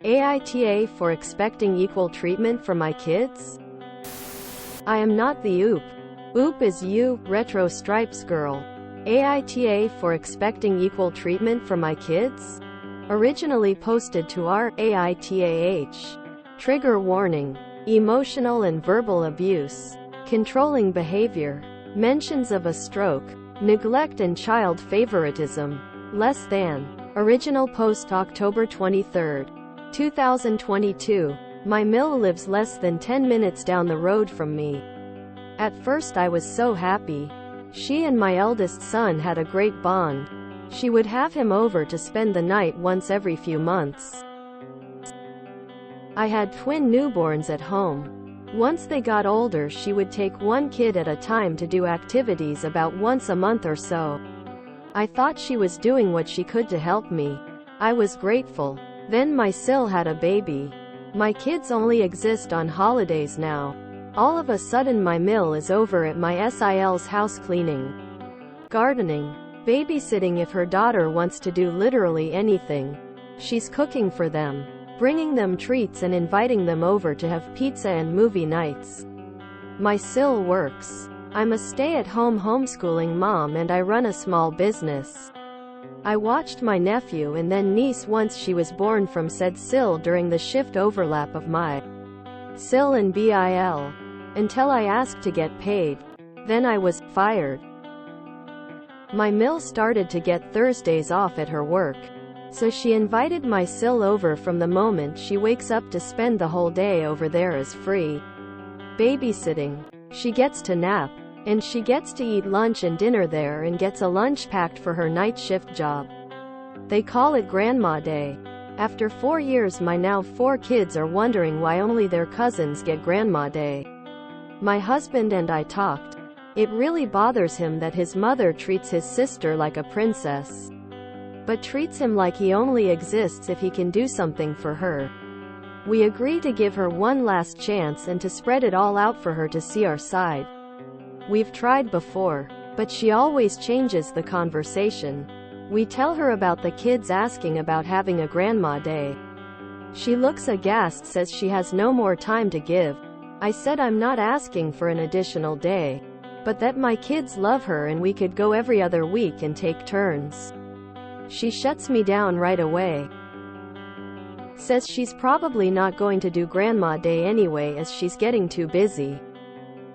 AITA for expecting equal treatment for my kids? I am not the OOP. OOP is you, retro stripes girl. AITA for expecting equal treatment for my kids? Originally posted to our AITAH. Trigger warning. Emotional and verbal abuse. Controlling behavior. Mentions of a stroke. Neglect and child favoritism. Less than. Original post October 23, 2022. My mill lives less than 10 minutes down the road from me. At first I was so happy. She and my eldest son had a great bond. She would have him over to spend the night once every few months. I had twin newborns at home. Once they got older, she would take one kid at a time to do activities about once a month or so. I thought she was doing what she could to help me. I was grateful. Then my Sil had a baby. My kids only exist on holidays now. All of a sudden my mill is over at my SIL's house cleaning, gardening, babysitting if her daughter wants to do literally anything. She's cooking for them, bringing them treats and inviting them over to have pizza and movie nights. My Sil works. I'm a stay-at-home homeschooling mom and I run a small business. I watched my nephew and then niece once she was born from said Sil during the shift overlap of my Sil and BIL. Until I asked to get paid. Then I was fired. My mill started to get Thursdays off at her work. So she invited my Sil over from the moment she wakes up to spend the whole day over there as free babysitting. She gets to nap. And she gets to eat lunch and dinner there and gets a lunch packed for her night shift job. They call it Grandma Day. After 4 years my now 4 kids are wondering why only their cousins get Grandma Day. My husband and I talked. It really bothers him that his mother treats his sister like a princess, but treats him like he only exists if he can do something for her. We agree to give her one last chance and to spread it all out for her to see our side. We've tried before, but she always changes the conversation. We tell her about the kids asking about having a Grandma Day. She looks aghast, says she has no more time to give. I said I'm not asking for an additional day, but that my kids love her and we could go every other week and take turns. She shuts me down right away. Says she's probably not going to do Grandma Day anyway as she's getting too busy.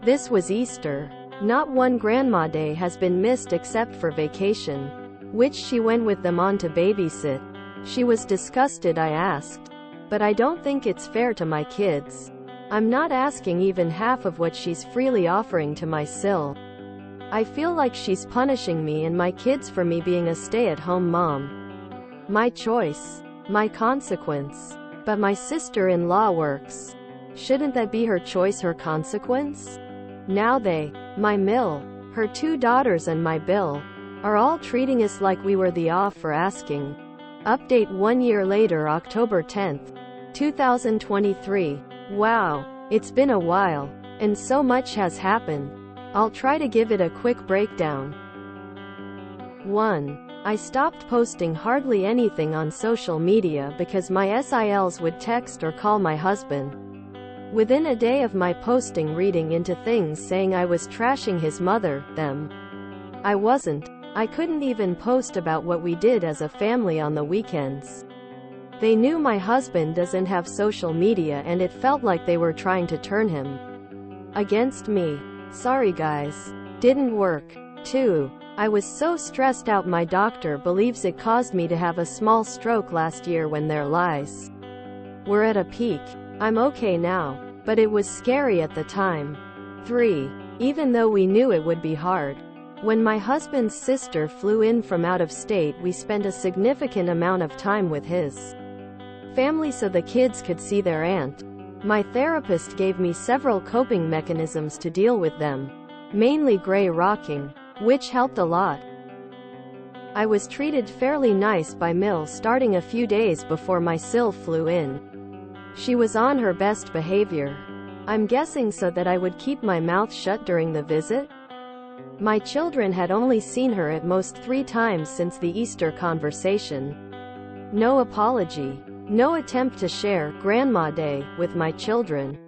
This was Easter. Not one Grandma Day has been missed except for vacation, which she went with them on to babysit. She was disgusted, I asked. But I don't think it's fair to my kids. I'm not asking even half of what she's freely offering to my Sil. I feel like she's punishing me and my kids for me being a stay-at-home mom. My choice. My consequence. But my sister-in-law works. Shouldn't that be her choice, her consequence? Now they, my mill, her 2 daughters and my bill, are all treating us like we were the off for asking. Update 1 year later, October 10th, 2023. Wow, it's been a while, and so much has happened. I'll try to give it a quick breakdown. 1. I stopped posting hardly anything on social media because my SILs would text or call my husband within a day of my posting, reading into things saying I was trashing his mother, them. I wasn't. I couldn't even post about what we did as a family on the weekends. They knew my husband doesn't have social media and it felt like they were trying to turn him against me. Sorry guys. Didn't work. 2. I was so stressed out my doctor believes it caused me to have a small stroke last year when their lies were at a peak. I'm okay now, but it was scary at the time. 3. Even though we knew it would be hard. When my husband's sister flew in from out of state, we spent a significant amount of time with his family so the kids could see their aunt. My therapist gave me several coping mechanisms to deal with them, mainly gray rocking, which helped a lot. I was treated fairly nice by Mill starting a few days before my Sil flew in. She was on her best behavior. I'm guessing so that I would keep my mouth shut during the visit. My children had only seen her at most 3 times since the Easter conversation. No apology. No attempt to share Grandma Day with my children.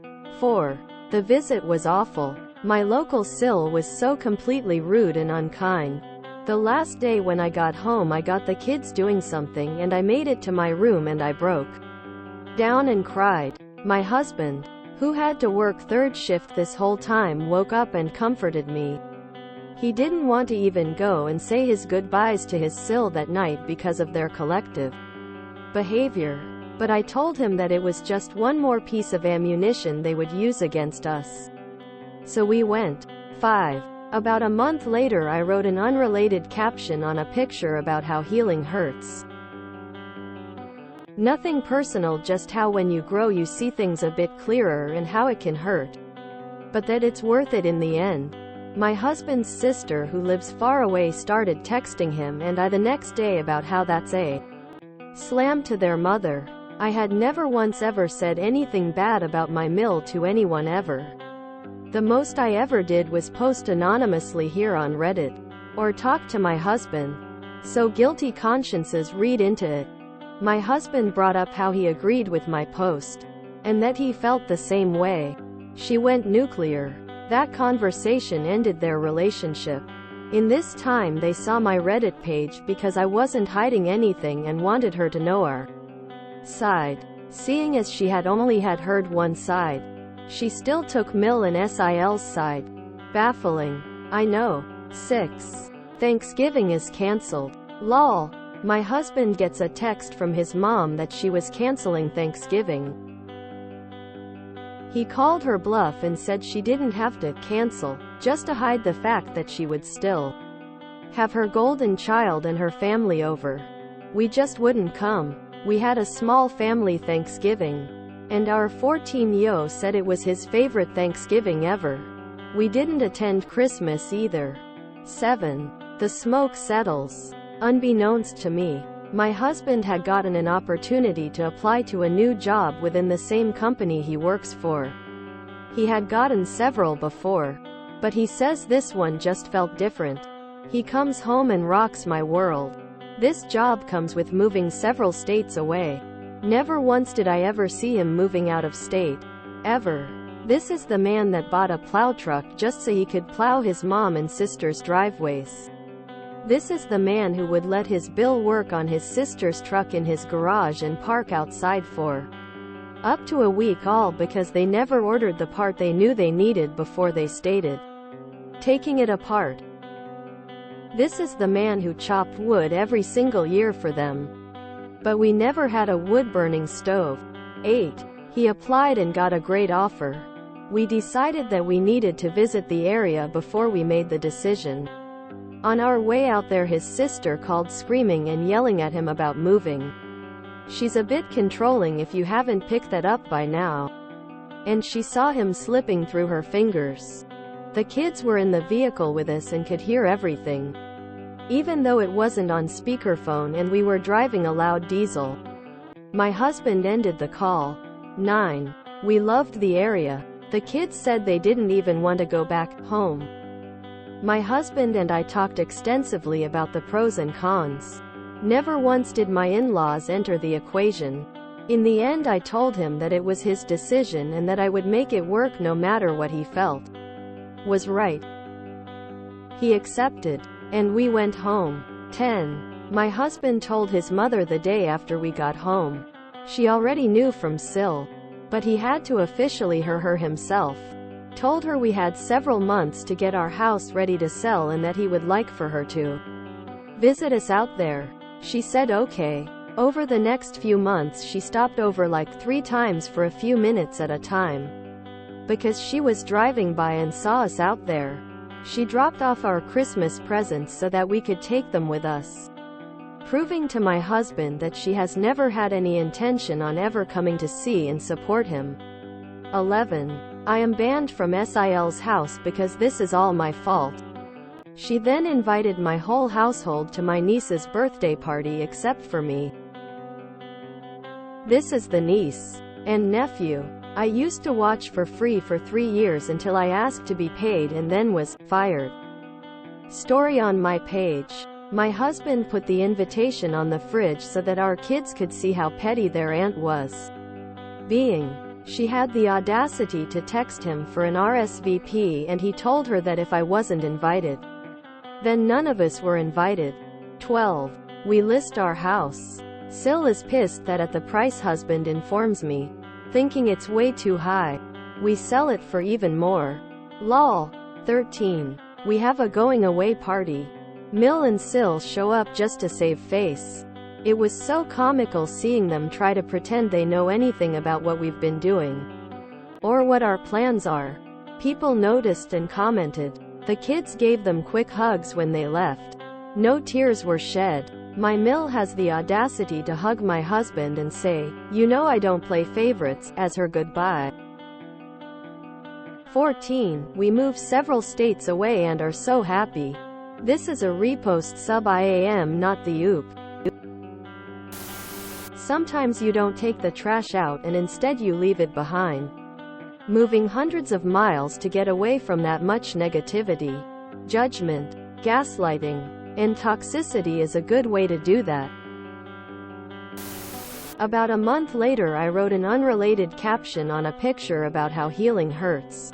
4. The visit was awful. My local SIL was so completely rude and unkind. The last day when I got home, I got the kids doing something and I made it to my room and I broke down and cried. My husband, who had to work third shift this whole time, woke up and comforted me. He didn't want to even go and say his goodbyes to his SIL that night because of their collective behavior. But I told him that it was just one more piece of ammunition they would use against us. So we went. 5. About a month later, I wrote an unrelated caption on a picture about how healing hurts. Nothing personal, just how when you grow you see things a bit clearer and how it can hurt, but that it's worth it in the end. My husband's sister, who lives far away, started texting him and I the next day about how that's a slam to their mother. I had never once ever said anything bad about my mill to anyone ever. The most I ever did was post anonymously here on Reddit, or talk to my husband. So guilty consciences read into it. My husband brought up how he agreed with my post, and that he felt the same way. She went nuclear. That conversation ended their relationship. In this time they saw my Reddit page because I wasn't hiding anything and wanted her to know our side. Seeing as she had only heard one side, she still took Mill and SIL's side. Baffling. I know. 6. Thanksgiving is cancelled. Lol. My husband gets a text from his mom that she was canceling Thanksgiving. He called her bluff and said she didn't have to cancel, just to hide the fact that she would still have her golden child and her family over. We just wouldn't come. We had a small family Thanksgiving, and our 14-year-old said it was his favorite Thanksgiving ever. We didn't attend Christmas either. 7. The smoke settles. Unbeknownst to me, my husband had gotten an opportunity to apply to a new job within the same company he works for. He had gotten several before, but he says this one just felt different. He comes home and rocks my world. This job comes with moving several states away. Never once did I ever see him moving out of state. Ever. This is the man that bought a plow truck just so he could plow his mom and sister's driveways. This is the man who would let his Bill work on his sister's truck in his garage and park outside for up to a week, all because they never ordered the part they knew they needed before they stated taking it apart. This is the man who chopped wood every single year for them. But we never had a wood-burning stove. 8. He applied and got a great offer. We decided that we needed to visit the area before we made the decision. On our way out there, his sister called screaming and yelling at him about moving. She's a bit controlling if you haven't picked that up by now. And she saw him slipping through her fingers. The kids were in the vehicle with us and could hear everything, even though it wasn't on speakerphone and we were driving a loud diesel. My husband ended the call. 9. We loved the area. The kids said they didn't even want to go back home. My husband and I talked extensively about the pros and cons. Never once did my in-laws enter the equation. In the end, I told him that it was his decision and that I would make it work no matter what he felt was right. He accepted, and we went home. 10. My husband told his mother the day after we got home. She already knew from SIL, but he had to officially hear her himself. Told her we had several months to get our house ready to sell and that he would like for her to visit us out there. She said okay. Over the next few months she stopped over like 3 times for a few minutes at a time, because she was driving by and saw us out there. She dropped off our Christmas presents so that we could take them with us, proving to my husband that she has never had any intention on ever coming to see and support him. 11. I am banned from SIL's house because this is all my fault. She then invited my whole household to my niece's birthday party except for me. This is the niece and nephew I used to watch for free for 3 years until I asked to be paid and then was fired. Story on my page. My husband put the invitation on the fridge so that our kids could see how petty their aunt was being. She had the audacity to text him for an RSVP, and he told her that if I wasn't invited, then none of us were invited. 12. We list our house. Sil is pissed that at the price husband informs me, thinking it's way too high. We sell it for even more. Lol. 13. We have a going away party. Mill and Sil show up just to save face. It was so comical seeing them try to pretend they know anything about what we've been doing, or what our plans are. People noticed and commented. The kids gave them quick hugs when they left. No tears were shed. My Mill has the audacity to hug my husband and say, "You know I don't play favorites," as her goodbye. 14. We moved several states away and are so happy. This is a repost sub IAM, not the oop. Sometimes you don't take the trash out and instead you leave it behind. Moving hundreds of miles to get away from that much negativity, judgment, gaslighting, and toxicity is a good way to do that. About a month later, I wrote an unrelated caption on a picture about how healing hurts.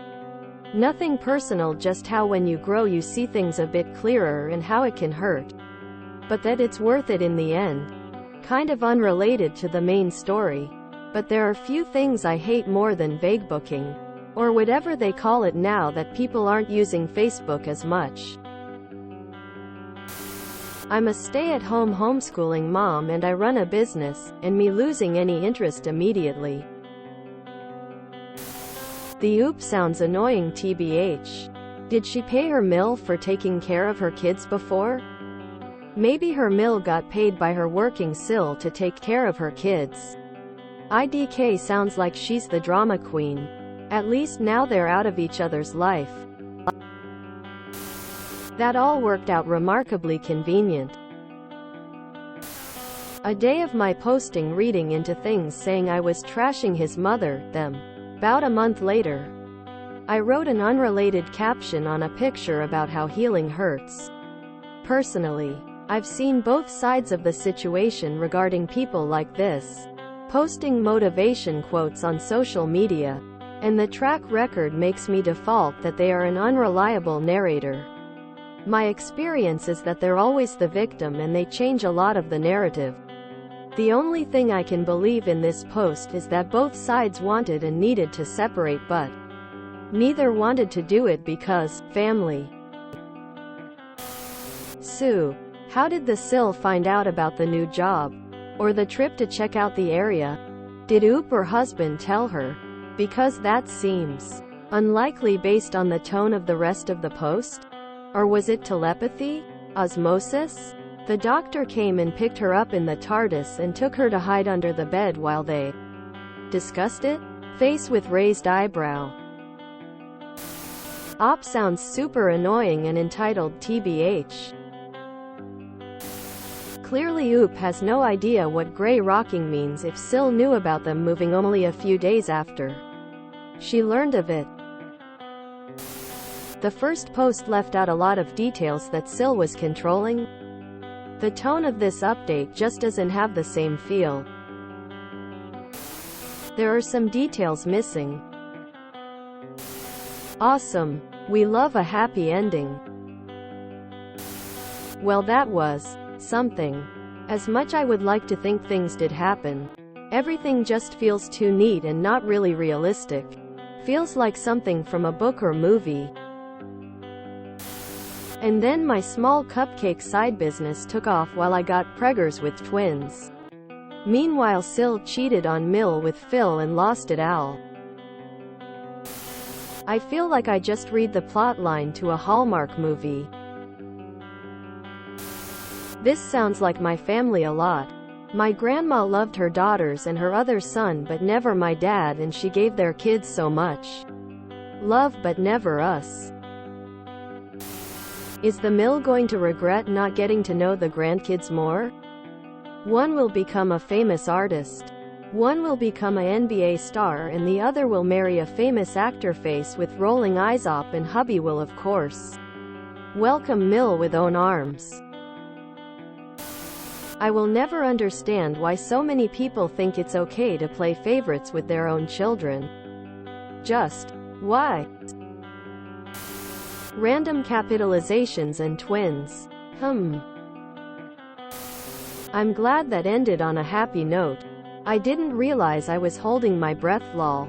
Nothing personal, just how when you grow you see things a bit clearer and how it can hurt, but that it's worth it in the end. Kind of unrelated to the main story. But there are few things I hate more than vague booking, or whatever they call it now that people aren't using Facebook as much. I'm a stay-at-home homeschooling mom and I run a business, and me losing any interest immediately. The oop sounds annoying tbh. Did she pay her mill for taking care of her kids before? Maybe her mill got paid by her working Sil to take care of her kids. IDK sounds like she's the drama queen. At least now they're out of each other's life. That all worked out remarkably convenient. A day of my posting reading into things saying I was trashing his mother, them. About a month later, I wrote an unrelated caption on a picture about how healing hurts. Personally, I've seen both sides of the situation regarding people like this, posting motivation quotes on social media, and the track record makes me default that they are an unreliable narrator. My experience is that they're always the victim and they change a lot of the narrative. The only thing I can believe in this post is that both sides wanted and needed to separate, but neither wanted to do it because family. Sue. How did the Sil find out about the new job? Or the trip to check out the area? Did oop or husband tell her? Because that seems unlikely based on the tone of the rest of the post. Or was it telepathy? Osmosis? The doctor came and picked her up in the TARDIS and took her to hide under the bed while they discussed it? Face with raised eyebrow. Op sounds super annoying and entitled tbh. Clearly oop has no idea what grey rocking means if Sil knew about them moving only a few days after she learned of it. The first post left out a lot of details that Sil was controlling. The tone of this update just doesn't have the same feel. There are some details missing. Awesome. We love a happy ending. Well, that was something. As much I would like to think things did happen, everything just feels too neat and not really realistic. Feels like something from a book or movie. And then my small cupcake side business took off while I got preggers with twins. Meanwhile Sil cheated on Mill with Phil and lost it all. I feel like I just read the plotline to a Hallmark movie. This sounds like my family a lot. My grandma loved her daughters and her other son but never my dad, and she gave their kids so much love but never us. Is the Mill going to regret not getting to know the grandkids more? One will become a famous artist. One will become an NBA star and the other will marry a famous actor face with rolling eyes op, and hubby will of course welcome Mill with own arms. I will never understand why so many people think it's okay to play favorites with their own children. Just why? Random capitalizations and twins. I'm glad that ended on a happy note. I didn't realize I was holding my breath, lol.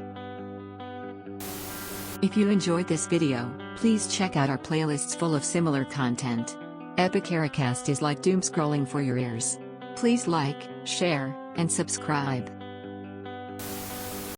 If you enjoyed this video, please check out our playlists full of similar content. Epic Ericast is like doom scrolling for your ears. Please like, share, and subscribe.